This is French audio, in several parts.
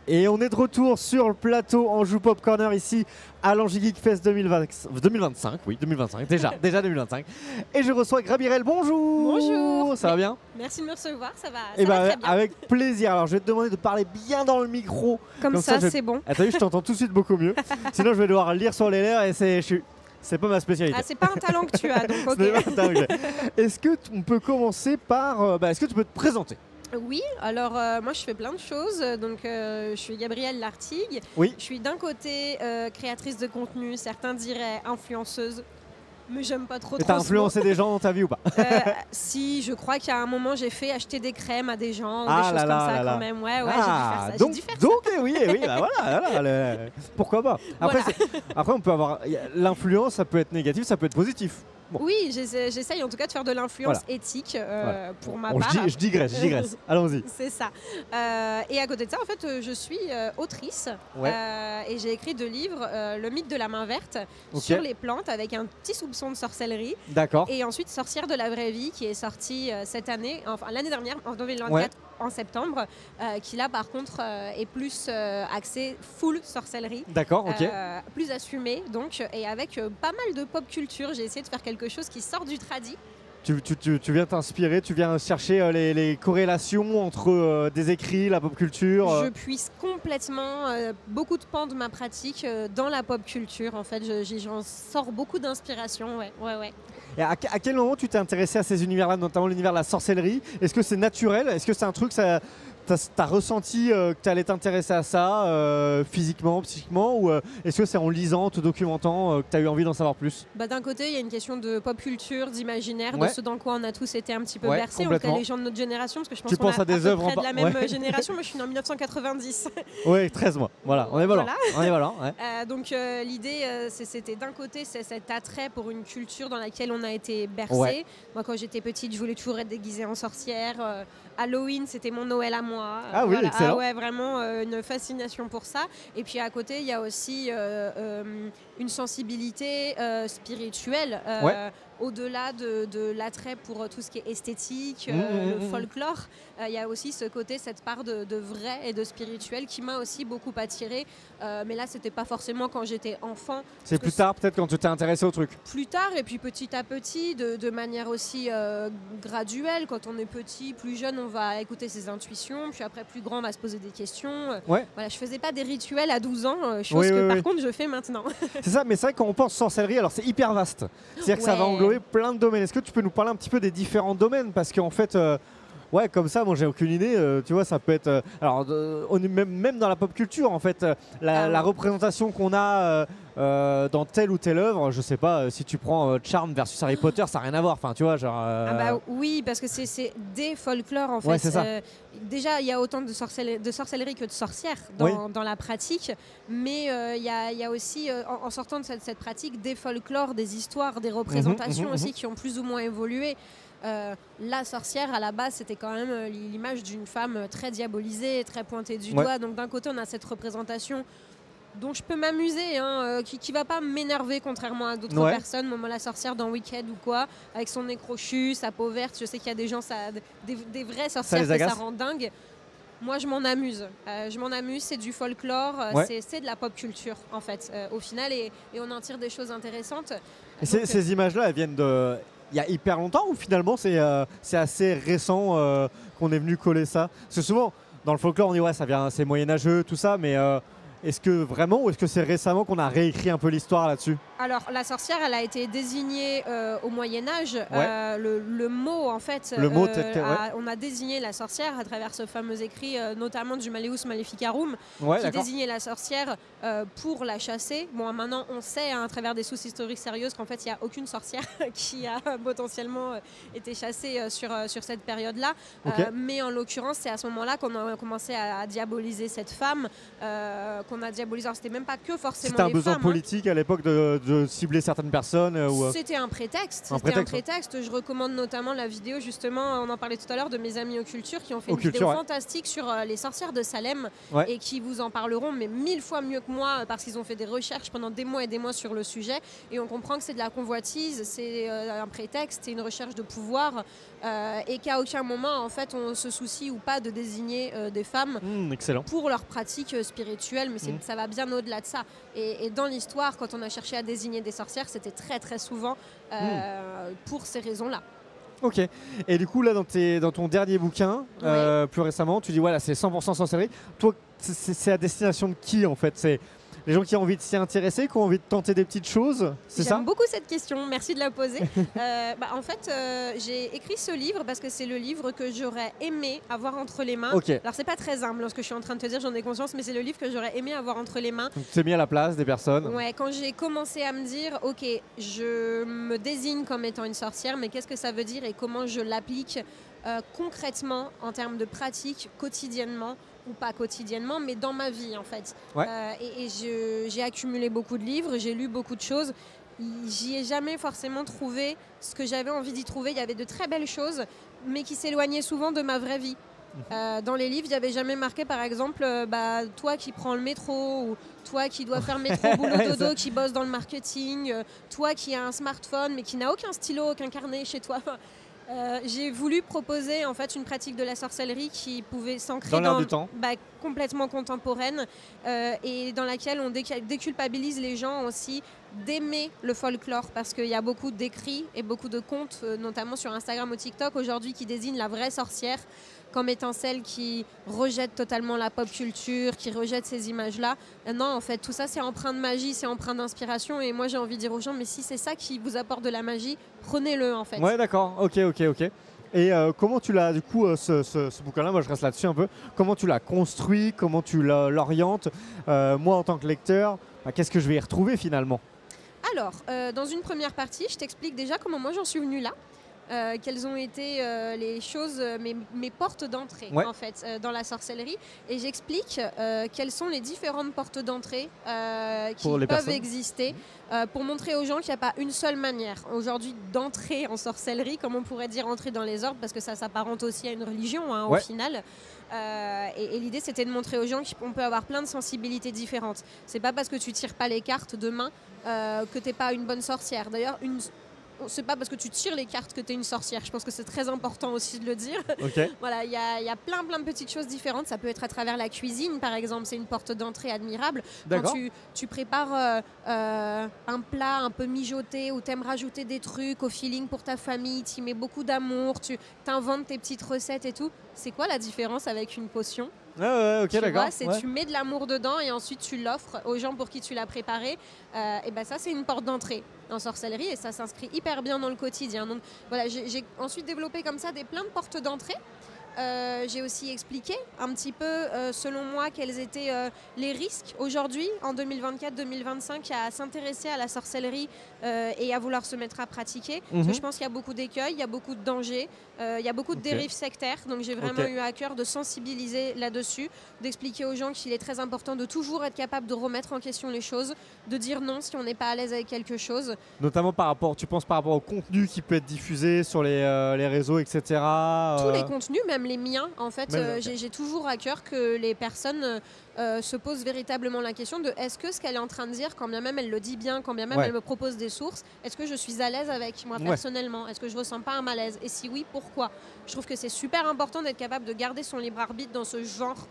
Et on est de retour sur le plateau Anjou Pop Corner ici à l'Anjou Geek Fest 2025, oui 2025, déjà 2025. Et je reçois Grabirel, bonjour. Bonjour. Ça va bien? Merci de me recevoir, ça va Et très bien. avec plaisir, alors je vais te demander de parler bien dans le micro. Comme ça c'est bon. Ah, t'as vu, je t'entends tout de suite beaucoup mieux. Sinon je vais devoir lire sur les lèvres et c'est pas ma spécialité. Ah, c'est pas un talent que tu as, donc ok. Est-ce que on peut commencer par... est-ce que tu peux te présenter? Oui, alors moi je fais plein de choses, donc je suis Gabrielle Lartigue. Oui. Je suis d'un côté créatrice de contenu, certains diraient influenceuse, mais j'aime pas trop. T'as influencé des gens dans ta vie ou pas? Si, je crois qu'il y a un moment j'ai fait acheter des crèmes à des gens, ou Ah des choses là comme ça là. quand même. Ouais, Ah, j'ai dû faire ça. Donc oui, bah voilà, pourquoi pas. Après, Voilà. après on peut avoir l'influence, ça peut être négatif, ça peut être positif. Bon. Oui, j'essaye en tout cas de faire de l'influence éthique pour ma part. Je digresse. Allons-y. C'est ça. Et à côté de ça, en fait, je suis autrice et j'ai écrit 2 livres, Le mythe de la main verte sur les plantes avec un petit soupçon de sorcellerie. D'accord. Et ensuite Sorcière de la vraie vie qui est sorti cette année, enfin l'année dernière, en 2024. En septembre, qui là par contre est plus axé full sorcellerie. D'accord, ok. Plus assumé donc, et avec pas mal de pop culture. J'ai essayé de faire quelque chose qui sort du tradi. Tu viens t'inspirer, tu viens chercher les corrélations entre des écrits, la pop culture. Je puise complètement beaucoup de pans de ma pratique dans la pop culture. En fait, j'en sors beaucoup d'inspiration. Ouais. Et à quel moment tu t'es intéressé à ces univers-là, notamment l'univers de la sorcellerie? Est-ce que c'est naturel? Est-ce que c'est un truc, t'as ressenti que tu allais t'intéresser à ça physiquement, psychiquement, ou est-ce que c'est en lisant, te documentant que tu as eu envie d'en savoir plus? D'un côté, il y a une question de pop culture, d'imaginaire, de ce dans quoi on a tous été un petit peu bercés, en tout cas les gens de notre génération, parce que je pense qu'on est à peu près de la même génération. Moi, je suis née en 1990. Oui, 13 mois. Voilà, on est volant. Donc l'idée, c'était d'un côté cet attrait pour une culture dans laquelle on a été bercé. Moi, quand j'étais petite, je voulais toujours être déguisée en sorcière. Halloween, c'était mon Noël à moi. Ah oui, excellent. Ah ouais, vraiment une fascination pour ça. Et puis à côté, il y a aussi une sensibilité spirituelle. Au-delà de l'attrait pour tout ce qui est esthétique, le folklore, il y a aussi ce côté, cette part de vrai et de spirituel qui m'a aussi beaucoup attirée. Mais là, c'était pas forcément quand j'étais enfant. C'est plus tard, peut-être, quand tu t'es intéressé au truc. Plus tard, et puis petit à petit, de manière aussi graduelle. Quand on est petit, plus jeune, on va écouter ses intuitions. Puis après, plus grand, on va se poser des questions. Voilà, je faisais pas des rituels à 12 ans, chose que par contre, je fais maintenant. C'est ça, mais c'est vrai que quand on pense sorcellerie, alors c'est hyper vaste. C'est-à-dire que ça va englober plein de domaines. Est-ce que tu peux nous parler un petit peu des différents domaines? Parce qu'en fait, comme ça, moi j'ai aucune idée. Tu vois, ça peut être. On est même dans la pop culture, en fait, la représentation qu'on a dans telle ou telle œuvre. Je sais pas, si tu prends Charmed versus Harry Potter, ça n'a rien à voir. Enfin, tu vois, genre. Oui, parce que c'est des folklores en fait. Ouais, c'est ça. Déjà, il y a autant de sorcellerie que de sorcières dans la pratique, mais il y a aussi, en sortant de cette pratique, des folklores, des histoires, des représentations aussi qui ont plus ou moins évolué. La sorcière, à la base, c'était quand même l'image d'une femme très diabolisée, très pointée du doigt. Donc d'un côté, on a cette représentation dont je peux m'amuser, qui va pas m'énerver contrairement à d'autres personnes. Moi, la sorcière dans Wicked ou quoi, avec son nez crochu, sa peau verte, je sais qu'il y a des gens, des vraies sorcières que ça rend dingue. Moi, je m'en amuse. C'est du folklore, c'est de la pop culture en fait, au final, et on en tire des choses intéressantes. Et ces images-là, elles viennent de... Il y a hyper longtemps ou finalement c'est assez récent qu'on est venu coller ça? Parce que souvent, dans le folklore, on dit ça vient, c'est moyenâgeux, tout ça, mais... Est-ce que vraiment, ou est-ce que c'est récemment qu'on a réécrit un peu l'histoire là-dessus? Alors, la sorcière, elle a été désignée au Moyen-Âge. Le mot, en fait, on a désigné la sorcière à travers ce fameux écrit, notamment du Malleus Maleficarum, qui désignait la sorcière pour la chasser. Bon, maintenant, on sait, à travers des sources historiques sérieuses, qu'en fait, il n'y a aucune sorcière qui a potentiellement été chassée sur cette période-là. Mais en l'occurrence, c'est à ce moment-là qu'on a commencé à diaboliser cette femme, qu'on a diabolisé. C'était même pas que forcément les femmes. C'était un besoin politique à l'époque de de cibler certaines personnes C'était un prétexte. Je recommande notamment la vidéo, justement, on en parlait tout à l'heure, de mes amis Occulture qui ont fait une vidéo fantastique sur les sorcières de Salem et qui vous en parleront, mais 1000 fois mieux que moi, parce qu'ils ont fait des recherches pendant des mois et des mois sur le sujet. Et on comprend que c'est de la convoitise, c'est un prétexte, c'est une recherche de pouvoir et qu'à aucun moment, en fait, on se soucie ou pas de désigner des femmes pour leur pratique spirituelle, mais ça va bien au-delà de ça. Et dans l'histoire, quand on a cherché à désigner des sorcières, c'était très très souvent pour ces raisons-là. Ok. Et du coup, là, dans ton dernier bouquin, plus récemment, tu dis voilà, c'est 100% sorcellerie. Toi, c'est à destination de qui en fait? C'est les gens qui ont envie de s'y intéresser, qui ont envie de tenter des petites choses, c'est ça? J'aime beaucoup cette question, merci de la poser. En fait, j'ai écrit ce livre parce que c'est le livre que j'aurais aimé avoir entre les mains. Alors, c'est pas très humble, ce que je suis en train de te dire, j'en ai conscience, mais c'est le livre que j'aurais aimé avoir entre les mains. Donc, tu t'es mis à la place des personnes. Ouais, quand j'ai commencé à me dire, ok, je me désigne comme étant une sorcière, mais qu'est-ce que ça veut dire et comment je l'applique concrètement en termes de pratique, quotidiennement, ou pas quotidiennement, mais dans ma vie en fait. J'ai accumulé beaucoup de livres, j'ai lu beaucoup de choses. J'y ai jamais forcément trouvé ce que j'avais envie d'y trouver. Il y avait de très belles choses, mais qui s'éloignaient souvent de ma vraie vie. Dans les livres, il n'y avait jamais marqué, par exemple, toi qui prends le métro, ou toi qui dois faire métro boulot dodo, qui bosse dans le marketing, toi qui as un smartphone, mais qui n'a aucun stylo, aucun carnet chez toi. J'ai voulu proposer en fait une pratique de la sorcellerie qui pouvait s'ancrer dans l'air du temps, complètement contemporaine et dans laquelle on déculpabilise les gens aussi d'aimer le folklore, parce qu'il y a beaucoup d'écrits et beaucoup de contes, notamment sur Instagram ou TikTok aujourd'hui, qui désignent la vraie sorcière comme étant celle qui rejette totalement la pop culture, qui rejette ces images-là. Non, en fait, tout ça, c'est empreint de magie, c'est empreint d'inspiration. Et moi, j'ai envie de dire aux gens, mais si c'est ça qui vous apporte de la magie, prenez-le, en fait. Ouais, d'accord. Ok. Et comment tu l'as, du coup, ce bouquin-là, moi je reste là-dessus un peu, comment tu l'as construit, comment tu l'orientes? Moi, en tant que lecteur, qu'est-ce que je vais y retrouver finalement? Alors, dans une première partie, je t'explique déjà comment moi j'en suis venue là. Quelles ont été les choses, mes portes d'entrée en fait, dans la sorcellerie, et j'explique quelles sont les différentes portes d'entrée qui peuvent exister pour montrer aux gens qu'il n'y a pas une seule manière aujourd'hui d'entrer en sorcellerie, comme on pourrait dire entrer dans les ordres, parce que ça s'apparente aussi à une religion au final. Et l'idée, c'était de montrer aux gens qu'on peut avoir plein de sensibilités différentes. C'est pas parce que tu tires pas les cartes demain que t'es pas une bonne sorcière. D'ailleurs, c'est pas parce que tu tires les cartes que tu es une sorcière. Je pense que c'est très important aussi de le dire. Voilà, il y a plein de petites choses différentes. Ça peut être à travers la cuisine, par exemple. C'est une porte d'entrée admirable. Quand tu prépares un plat un peu mijoté où tu aimes rajouter des trucs au feeling pour ta famille, tu y mets beaucoup d'amour, tu t'inventes tes petites recettes et tout. C'est quoi la différence avec une potion? Tu mets de l'amour dedans et ensuite tu l'offres aux gens pour qui tu l'as préparé. Et ça, c'est une porte d'entrée en sorcellerie et ça s'inscrit hyper bien dans le quotidien. Donc voilà, j'ai ensuite développé comme ça plein de portes d'entrée. J'ai aussi expliqué un petit peu, selon moi, quels étaient les risques aujourd'hui, en 2024-2025, à s'intéresser à la sorcellerie et à vouloir se mettre à pratiquer. Parce que je pense qu'il y a beaucoup d'écueils, il y a beaucoup de dangers, il y a beaucoup de dérives sectaires. Donc j'ai vraiment eu à cœur de sensibiliser là-dessus, d'expliquer aux gens qu'il est très important de toujours être capable de remettre en question les choses, de dire non si on n'est pas à l'aise avec quelque chose. Notamment tu penses par rapport au contenu qui peut être diffusé sur les réseaux, etc. Tous les contenus, même les miens, en fait, j'ai toujours à cœur que les personnes se posent véritablement la question de est-ce que ce qu'elle est en train de dire, quand bien même elle le dit bien, quand bien même elle me propose des sources, est-ce que je suis à l'aise avec moi personnellement? Est-ce que je ressens pas un malaise? Et si oui, pourquoi? Je trouve que c'est super important d'être capable de garder son libre arbitre dans ce genre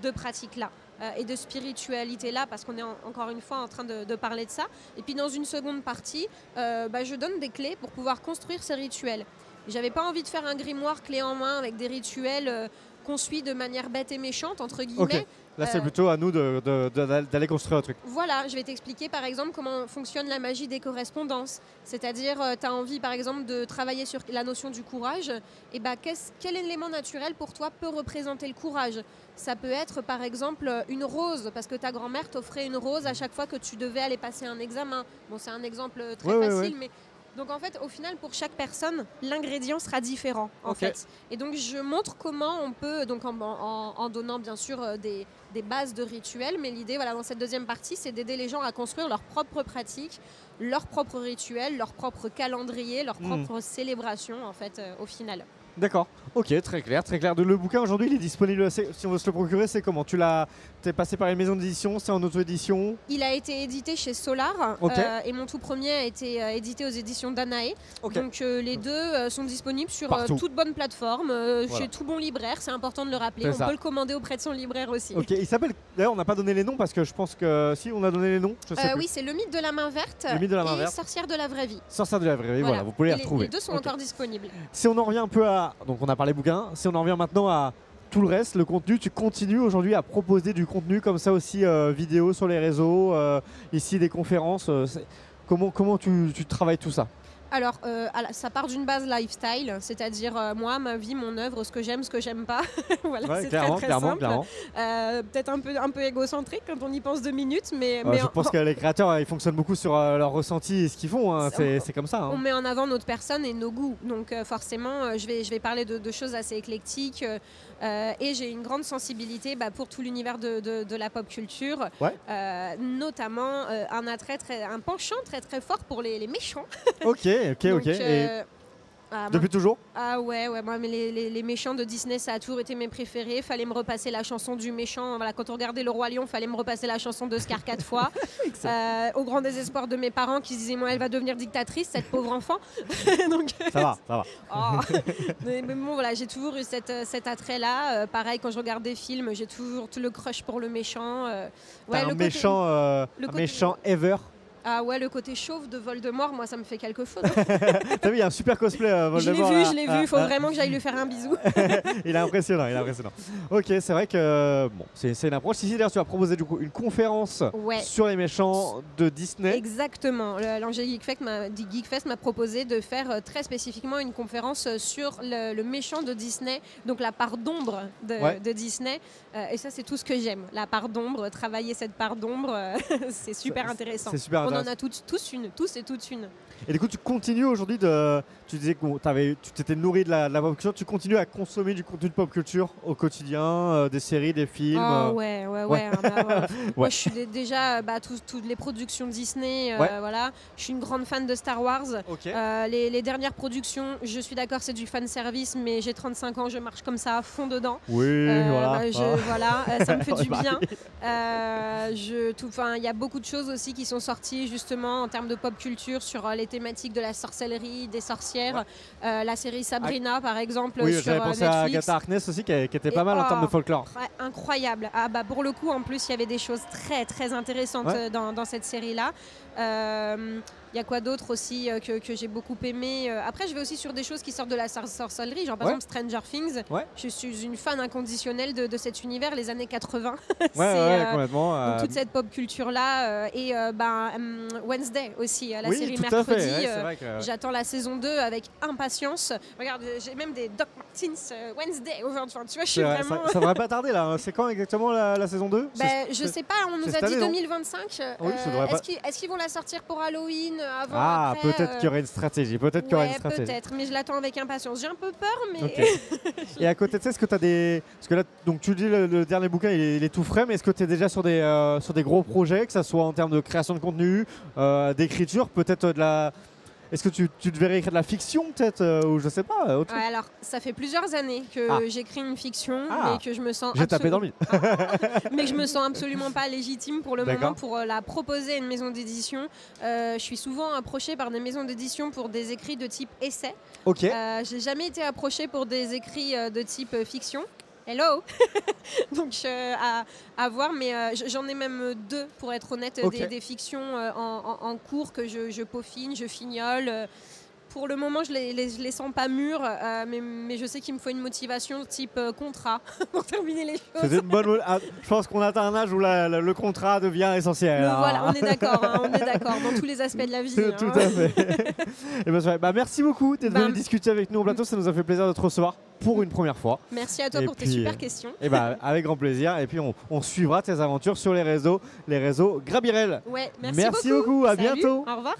de pratique-là et de spiritualité-là, parce qu'on est encore une fois en train de parler de ça. Et puis dans une seconde partie, je donne des clés pour pouvoir construire ces rituels. J'avais pas envie de faire un grimoire clé en main avec des rituels qu'on suit de manière bête et méchante, entre guillemets. Là, c'est plutôt à nous d'aller construire un truc. Voilà, je vais t'expliquer par exemple comment fonctionne la magie des correspondances. C'est-à-dire, tu as envie par exemple de travailler sur la notion du courage. Et quel élément naturel pour toi peut représenter le courage? Ça peut être par exemple une rose, parce que ta grand-mère t'offrait une rose à chaque fois que tu devais aller passer un examen. Bon, c'est un exemple très facile, mais Donc en fait, au final, pour chaque personne, l'ingrédient sera différent en fait. Et donc je montre comment on peut, donc en donnant bien sûr des bases de rituels, mais l'idée voilà, dans cette deuxième partie, c'est d'aider les gens à construire leurs propres pratiques, leurs propres rituels, leur propre calendrier, leurs propres célébrations en fait au final. D'accord, ok, très clair, très clair. Le bouquin aujourd'hui, il est disponible, si on veut se le procurer, c'est comment? T'es passé par une maison d'édition, c'est en auto-édition? Il a été édité chez Solar et mon tout premier a été édité aux éditions Danae. Donc les deux sont disponibles sur toute bonne plateforme, chez tout bon libraire, c'est important de le rappeler. On peut le commander auprès de son libraire aussi. Ok, il s'appelle, d'ailleurs on n'a pas donné les noms parce que je pense que si on a donné les noms, je sais plus. Oui, c'est Le Mythe de la main verte et Sorcière de la vraie vie. Sorcière de la vraie vie, voilà, vous pouvez les retrouver. Les deux sont encore disponibles. Si on en revient un peu donc on a parlé bouquin, si on en revient maintenant à tout le reste, le contenu, tu continues aujourd'hui à proposer du contenu comme ça aussi, vidéo sur les réseaux, ici des conférences, comment tu travailles tout ça? Alors, ça part d'une base lifestyle, c'est-à-dire moi, ma vie, mon œuvre, ce que j'aime pas. Voilà, c'est très simple. Clairement. Peut-être un peu égocentrique quand on y pense 2 minutes, mais je pense que les créateurs, ils fonctionnent beaucoup sur leur ressenti et ce qu'ils font. Hein. C'est comme ça. Hein. On met en avant notre personne et nos goûts. Donc forcément, je vais parler de choses assez éclectiques. Et j'ai une grande sensibilité pour tout l'univers de la pop culture, notamment un penchant très très fort pour les méchants. Ok. Et depuis toujours? Ah ouais, moi, mais les méchants de Disney, ça a toujours été mes préférés. Fallait me repasser la chanson du méchant. Voilà, quand on regardait Le Roi Lion, fallait me repasser la chanson de Scar 4 fois. Au grand désespoir de mes parents qui se disaient, moi, elle va devenir dictatrice, cette pauvre enfant. Donc, ça va. Oh. Mais bon, voilà, j'ai toujours eu cet attrait-là. Pareil, quand je regarde des films, j'ai toujours le crush pour le méchant. Méchant ever. Ah ouais, le côté chauve de Voldemort, moi ça me fait quelque chose. T'as vu, il y a un super cosplay Voldemort. Je l'ai vu, il faut vraiment que j'aille lui faire un bisou. Il est impressionnant. Ok, c'est vrai que c'est une approche. Ici d'ailleurs tu vas proposer du coup une conférence sur les méchants de Disney. Exactement, l'Angers Geek Fest m'a proposé de faire très spécifiquement une conférence sur le méchant de Disney, donc la part d'ombre de Disney. Et ça c'est tout ce que j'aime, la part d'ombre, travailler cette part d'ombre, c'est super intéressant. C'est super intéressant. On en a tous et toutes une. Et du coup, tu continues aujourd'hui tu disais que tu t'étais nourri de la pop culture, tu continues à consommer du contenu de pop culture au quotidien, des séries, des films. Ouais. Moi, je suis déjà toutes les productions Disney. Voilà, je suis une grande fan de Star Wars. Les dernières productions, je suis d'accord, c'est du fan service, mais j'ai 35 ans, je marche comme ça à fond dedans. Oui, voilà, ça me fait du bien. Il y a beaucoup de choses aussi qui sont sorties justement en termes de pop culture sur les thématiques de la sorcellerie, des sorcières. La série Sabrina, par exemple, oui, sur j'avais pensé Netflix. à Agatha Harkness aussi, qui était pas mal en termes de folklore. Incroyable. Pour le coup, en plus, il y avait des choses très, très intéressantes dans cette série-là. Il y a quoi d'autre aussi que j'ai beaucoup aimé. Après, je vais aussi sur des choses qui sortent de la sorcellerie, genre par exemple Stranger Things. Je suis une fan inconditionnelle de cet univers, les années 80. Complètement. Donc, toute cette pop culture-là. Et Wednesday aussi, la série mercredi. J'attends la saison 2 avec impatience. Regarde, j'ai même des Doc Martens Wednesday. Enfin, tu vois, je suis vraiment... Ça devrait pas tarder là. C'est quand exactement la saison 2? Je sais pas, on nous a dit 2025. Est-ce qu'ils vont la sortir pour Halloween? Peut-être qu'il y aurait une stratégie. Peut-être, mais je l'attends avec impatience. J'ai un peu peur, mais. Et à côté de ça, est-ce que tu as des. Parce que là, donc tu dis le dernier bouquin, il est tout frais, mais est-ce que tu es déjà sur des gros projets, que ce soit en termes de création de contenu, d'écriture, peut-être de la. Est-ce que tu devrais écrire de la fiction peut-être ou je sais pas alors, ça fait plusieurs années que j'écris une fiction, mais que je me sens. J'ai tapé dans le mille. Mais je me sens absolument pas légitime pour le moment pour la proposer à une maison d'édition. Je suis souvent approchée par des maisons d'édition pour des écrits de type essai. J'ai jamais été approchée pour des écrits de type fiction. Hello. Donc à voir, mais j'en ai même 2 pour être honnête, des fictions en cours que je peaufine, je fignole. Pour le moment, je les sens pas mûres, mais je sais qu'il me faut une motivation type contrat pour terminer les choses. C'est une bonne. Je pense qu'on atteint un âge où le contrat devient essentiel. Voilà, on est d'accord, dans tous les aspects de la vie. Tout à fait. Et merci beaucoup d'être venu discuter avec nous au plateau, ça nous a fait plaisir de te recevoir pour une première fois. Merci à toi pour tes super questions. Et avec grand plaisir. Et puis on suivra tes aventures sur les réseaux Grabirel. Merci beaucoup. À Salut, bientôt. Au revoir.